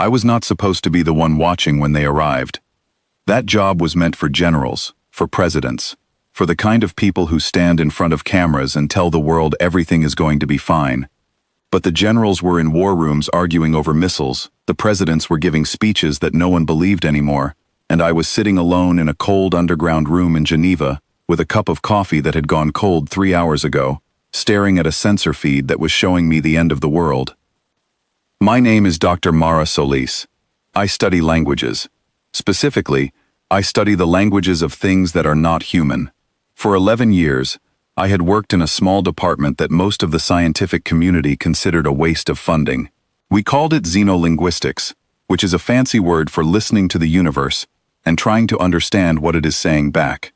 I was not supposed to be the one watching when they arrived. That job was meant for generals, for presidents, for the kind of people who stand in front of cameras and tell the world everything is going to be fine. But the generals were in war rooms arguing over missiles, the presidents were giving speeches that no one believed anymore, and I was sitting alone in a cold underground room in Geneva with a cup of coffee that had gone cold 3 hours ago, staring at a sensor feed that was showing me the end of the world. My name is Dr. Mara Solis. I study languages. Specifically, I study the languages of things that are not human. For 11 years, I had worked in a small department that most of the scientific community considered a waste of funding. We called it xenolinguistics, which is a fancy word for listening to the universe and trying to understand what it is saying back.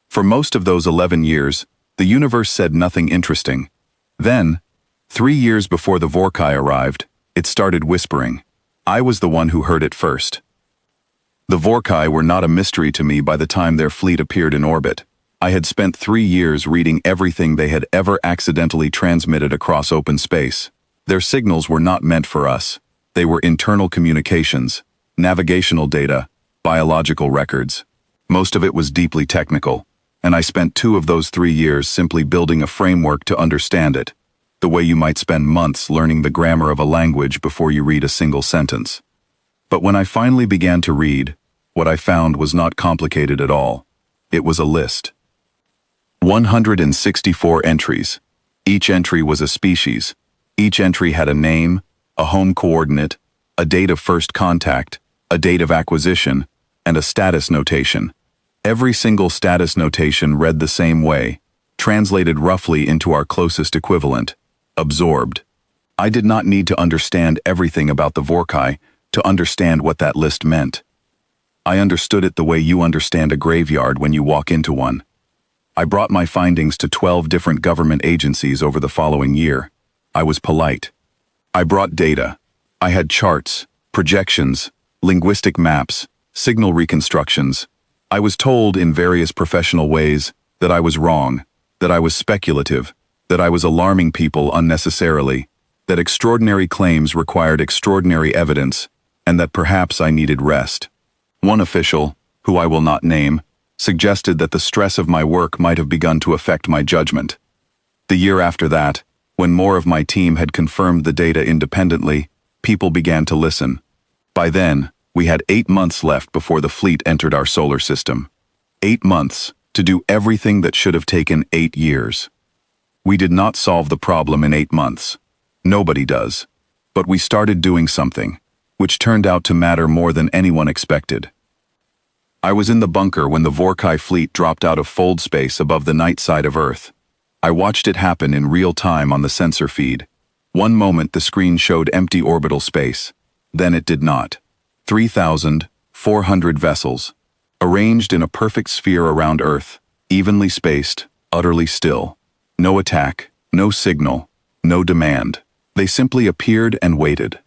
For most of those 11 years, the universe said nothing interesting. Then, 3 years before the Vorrkai arrived, it started whispering. I was the one who heard it first. The Vorrkai were not a mystery to me by the time their fleet appeared in orbit. I had spent 3 years reading everything they had ever accidentally transmitted across open space. Their signals were not meant for us. They were internal communications, navigational data, biological records. Most of it was deeply technical, and I spent 2 of those 3 years simply building a framework to understand it, the way you might spend months learning the grammar of a language before you read a single sentence. But when I finally began to read, what I found was not complicated at all. It was a list. 164 entries. Each entry was a species. Each entry had a name, a home coordinate, a date of first contact, a date of acquisition, and a status notation. Every single status notation read the same way, translated roughly into our closest equivalent: absorbed. I did not need to understand everything about the Vorrkai to understand what that list meant. I understood it the way you understand a graveyard when you walk into one. I brought my findings to 12 different government agencies over the following year. I was polite. I brought data. I had charts, projections, linguistic maps, signal reconstructions. I was told in various professional ways that I was wrong, that I was speculative, that I was alarming people unnecessarily, that extraordinary claims required extraordinary evidence, and that perhaps I needed rest. One official, who I will not name, suggested that the stress of my work might have begun to affect my judgment. The year after that, when more of my team had confirmed the data independently, people began to listen. By then, we had 8 months left before the fleet entered our solar system. 8 months to do everything that should have taken 8 years. We did not solve the problem in 8 months. Nobody does. But we started doing something, which turned out to matter more than anyone expected. I was in the bunker when the Vorrkai fleet dropped out of fold space above the night side of Earth. I watched it happen in real time on the sensor feed. One moment the screen showed empty orbital space. Then it did not. 3,400 vessels, arranged in a perfect sphere around Earth, evenly spaced, utterly still. No attack, no signal, no demand. They simply appeared and waited.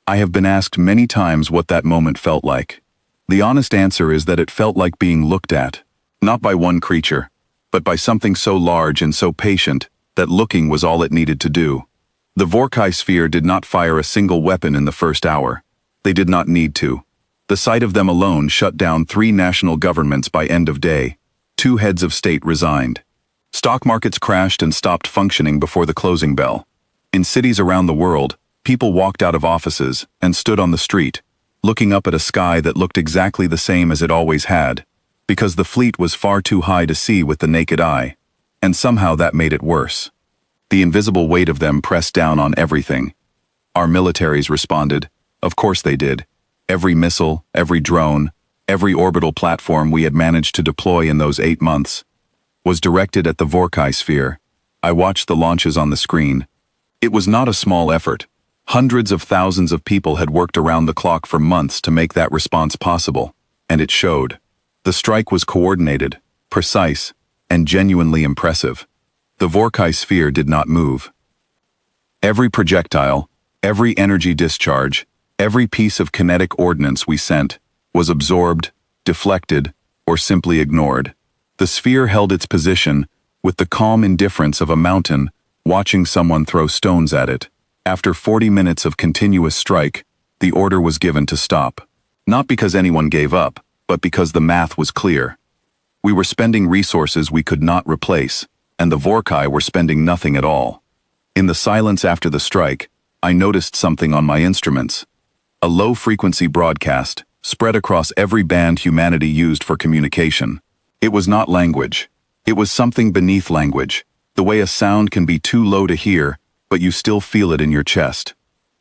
I have been asked many times what that moment felt like. The honest answer is that it felt like being looked at, not by one creature, but by something so large and so patient that looking was all it needed to do. The Vorrkai sphere did not fire a single weapon in the first hour. They did not need to. The sight of them alone shut down 3 national governments by end of day. 2 heads of state resigned. Stock markets crashed and stopped functioning before the closing bell. In cities around the world, people walked out of offices and stood on the street, looking up at a sky that looked exactly the same as it always had, because the fleet was far too high to see with the naked eye, and somehow that made it worse. The invisible weight of them pressed down on everything. Our militaries responded. Of course they did. Every missile, every drone, every orbital platform we had managed to deploy in those 8 months was directed at the Vorrkai sphere. I watched the launches on the screen. It was not a small effort. Hundreds of thousands of people had worked around the clock for months to make that response possible, and it showed. The strike was coordinated, precise, and genuinely impressive. The Vorrkai sphere did not move. Every projectile, every energy discharge, every piece of kinetic ordnance we sent was absorbed, deflected, or simply ignored. The sphere held its position with the calm indifference of a mountain watching someone throw stones at it. After 40 minutes of continuous strike, the order was given to stop. Not because anyone gave up, but because the math was clear. We were spending resources we could not replace, and the Vorrkai were spending nothing at all. In the silence after the strike, I noticed something on my instruments. A low-frequency broadcast, spread across every band humanity used for communication. It was not language. It was something beneath language, the way a sound can be too low to hear, but you still feel it in your chest.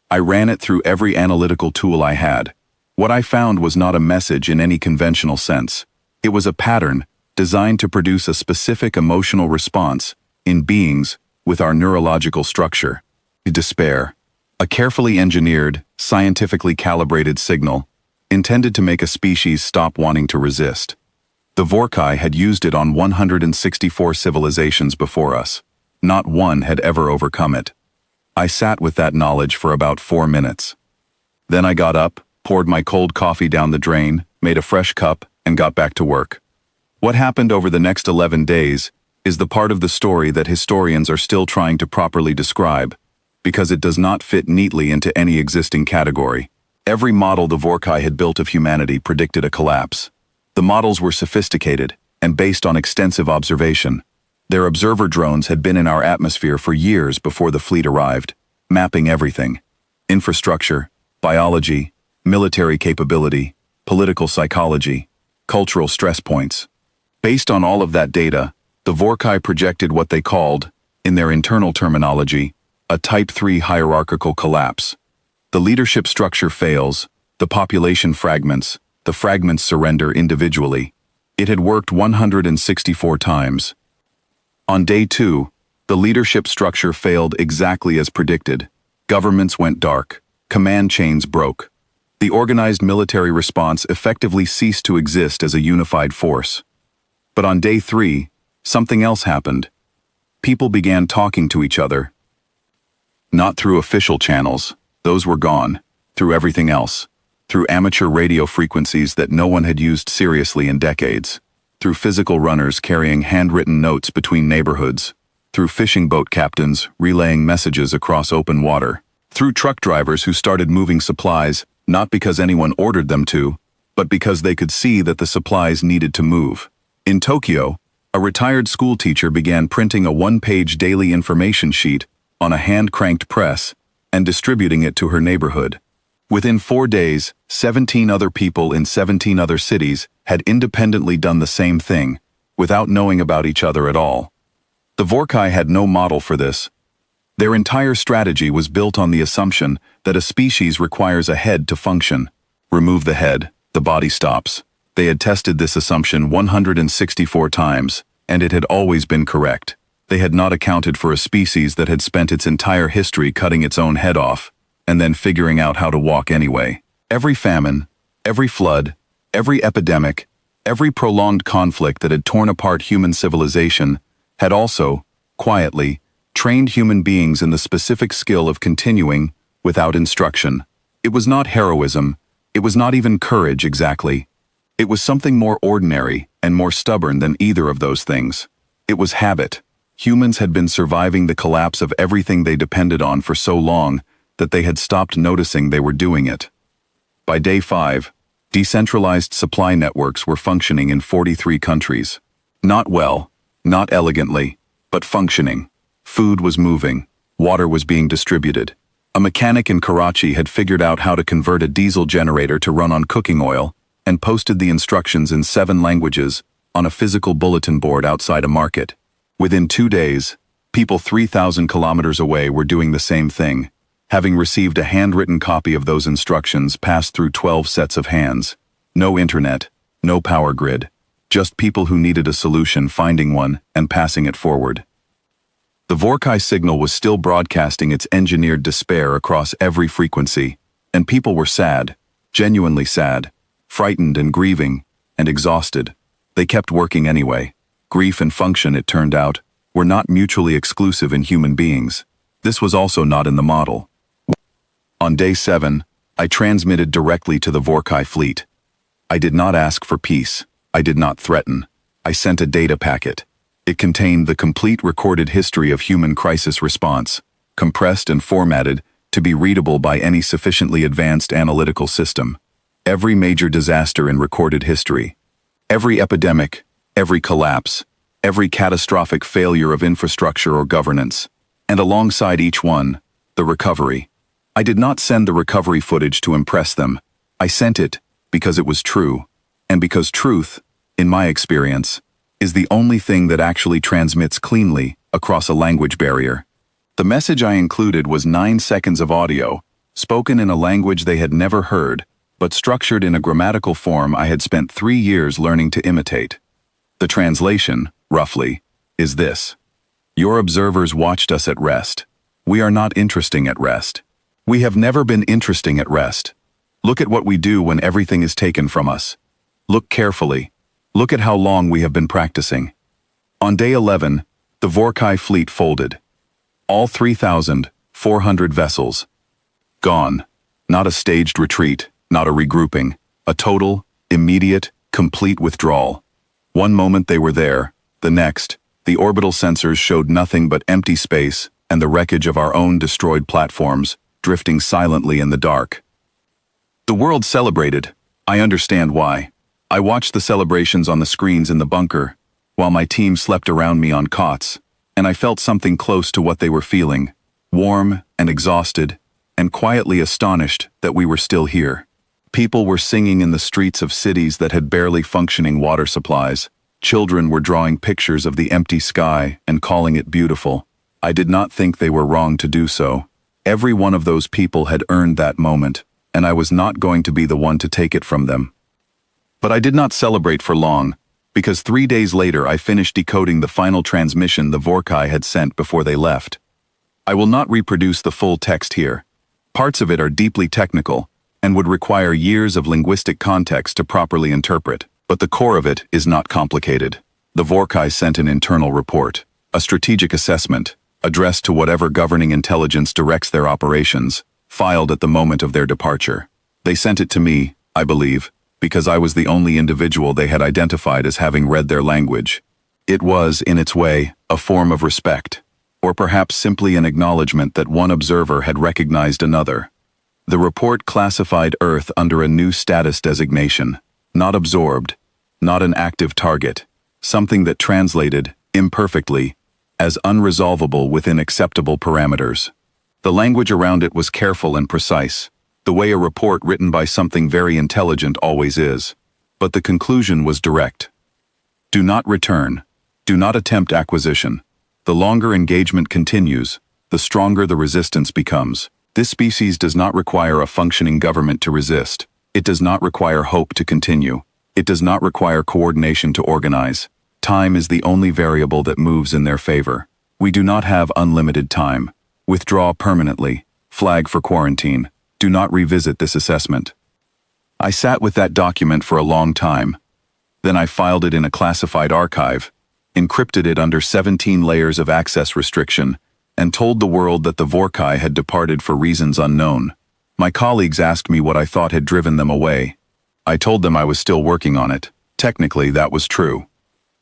I ran it through every analytical tool I had. What I found was not a message in any conventional sense. It was a pattern designed to produce a specific emotional response in beings with our neurological structure. Despair. A carefully engineered, scientifically calibrated signal intended to make a species stop wanting to resist. The Vorrkai had used it on 164 civilizations before us. Not one had ever overcome it. I sat with that knowledge for about 4 minutes. Then I got up, poured my cold coffee down the drain, made a fresh cup, and got back to work. What happened over the next 11 days is the part of the story that historians are still trying to properly describe, because it does not fit neatly into any existing category. Every model the Vorrkai had built of humanity predicted a collapse. The models were sophisticated and based on extensive observation. Their observer drones had been in our atmosphere for years before the fleet arrived, mapping everything: infrastructure, biology, military capability, political psychology, cultural stress points. Based on all of that data, the Vorrkai projected what they called, in their internal terminology, a Type 3 hierarchical collapse. The leadership structure fails, the population fragments, the fragments surrender individually. It had worked 164 times. On day 2, the leadership structure failed exactly as predicted. Governments went dark. Command chains broke. The organized military response effectively ceased to exist as a unified force. But on day 3, something else happened. People began talking to each other. Not through official channels, those were gone, through everything else. Through amateur radio frequencies that no one had used seriously in decades. Through physical runners carrying handwritten notes between neighborhoods. Through fishing boat captains relaying messages across open water. Through truck drivers who started moving supplies, not because anyone ordered them to, but because they could see that the supplies needed to move. In Tokyo, a retired school teacher began printing a 1-page daily information sheet on a hand-cranked press and distributing it to her neighborhood. Within 4 days, 17 other people in 17 other cities had independently done the same thing, without knowing about each other at all. The Vorrkai had no model for this. Their entire strategy was built on the assumption that a species requires a head to function. Remove the head, the body stops. They had tested this assumption 164 times, and it had always been correct. They had not accounted for a species that had spent its entire history cutting its own head off, and then figuring out how to walk anyway. Every famine, every flood, every epidemic, every prolonged conflict that had torn apart human civilization had also, quietly, trained human beings in the specific skill of continuing without instruction. It was not heroism, it was not even courage exactly. It was something more ordinary and more stubborn than either of those things. It was habit. Humans had been surviving the collapse of everything they depended on for so long that they had stopped noticing they were doing it. By day 5, decentralized supply networks were functioning in 43 countries. Not well, not elegantly, but functioning. Food was moving, water was being distributed. A mechanic in Karachi had figured out how to convert a diesel generator to run on cooking oil and posted the instructions in 7 languages on a physical bulletin board outside a market. Within 2 days, people 3,000 kilometers away were doing the same thing, having received a handwritten copy of those instructions passed through 12 sets of hands. No internet, no power grid, just people who needed a solution finding one and passing it forward. The Vorrkai signal was still broadcasting its engineered despair across every frequency, and people were sad, genuinely sad, frightened and grieving, and exhausted. They kept working anyway. Grief and function, it turned out, were not mutually exclusive in human beings. This was also not in the model. On day 7, I transmitted directly to the Vorrkai fleet. I did not ask for peace. I did not threaten. I sent a data packet. It contained the complete recorded history of human crisis response, compressed and formatted to be readable by any sufficiently advanced analytical system. Every major disaster in recorded history, every epidemic, every collapse, every catastrophic failure of infrastructure or governance, and alongside each one, the recovery. I did not send the recovery footage to impress them. I sent it because it was true, and because truth, in my experience, is the only thing that actually transmits cleanly across a language barrier. The message I included was 9 seconds of audio, spoken in a language they had never heard, but structured in a grammatical form I had spent 3 years learning to imitate. The translation, roughly, is this: Your observers watched us at rest. We are not interesting at rest. We have never been interesting at rest. Look at what we do when everything is taken from us. Look carefully. Look at how long we have been practicing. On day 11, the Vorrkai fleet folded. All 3,400 vessels. Gone. Not a staged retreat, not a regrouping. A total, immediate, complete withdrawal. One moment they were there, the next, the orbital sensors showed nothing but empty space and the wreckage of our own destroyed platforms, drifting silently in the dark. The world celebrated. I understand why. I watched the celebrations on the screens in the bunker, while my team slept around me on cots, and I felt something close to what they were feeling, warm and exhausted, and quietly astonished that we were still here. People were singing in the streets of cities that had barely functioning water supplies. Children were drawing pictures of the empty sky and calling it beautiful. I did not think they were wrong to do so. Every one of those people had earned that moment, and I was not going to be the one to take it from them. But I did not celebrate for long, because 3 days later I finished decoding the final transmission the Vorrkai had sent before they left. I will not reproduce the full text here. Parts of it are deeply technical, and would require years of linguistic context to properly interpret, but the core of it is not complicated. The Vorrkai sent an internal report, a strategic assessment, addressed to whatever governing intelligence directs their operations, filed at the moment of their departure. They sent it to me, I believe, because I was the only individual they had identified as having read their language. It was, in its way, a form of respect, or perhaps simply an acknowledgement that one observer had recognized another. The report classified Earth under a new status designation, not absorbed, not an active target, something that translated, imperfectly, as unresolvable within acceptable parameters. The language around it was careful and precise, the way a report written by something very intelligent always is. But the conclusion was direct. Do not return. Do not attempt acquisition. The longer engagement continues, the stronger the resistance becomes. This species does not require a functioning government to resist. It does not require hope to continue. It does not require coordination to organize. Time is the only variable that moves in their favor. We do not have unlimited time. Withdraw permanently. Flag for quarantine. Do not revisit this assessment. I sat with that document for a long time. Then I filed it in a classified archive, encrypted it under 17 layers of access restriction, and told the world that the Vorrkai had departed for reasons unknown. My colleagues asked me what I thought had driven them away. I told them I was still working on it. Technically, that was true.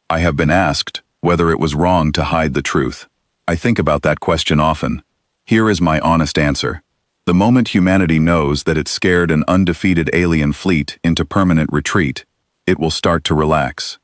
I have been asked whether it was wrong to hide the truth. I think about that question often. Here is my honest answer. The moment humanity knows that it scared an undefeated alien fleet into permanent retreat, it will start to relax.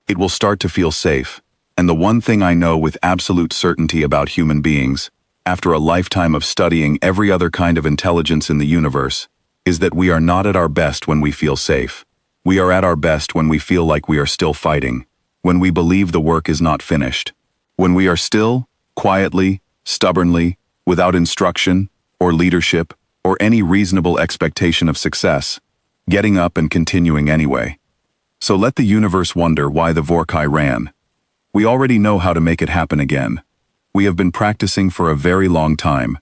It will start to feel safe. And the one thing I know with absolute certainty about human beings, after a lifetime of studying every other kind of intelligence in the universe, is that we are not at our best when we feel safe. We are at our best when we feel like we are still fighting, when we believe the work is not finished, when we are still, quietly, stubbornly, without instruction, or leadership, or any reasonable expectation of success, getting up and continuing anyway. So let the universe wonder why the Vorrkai ran. We already know how to make it happen again. We have been practicing for a very long time,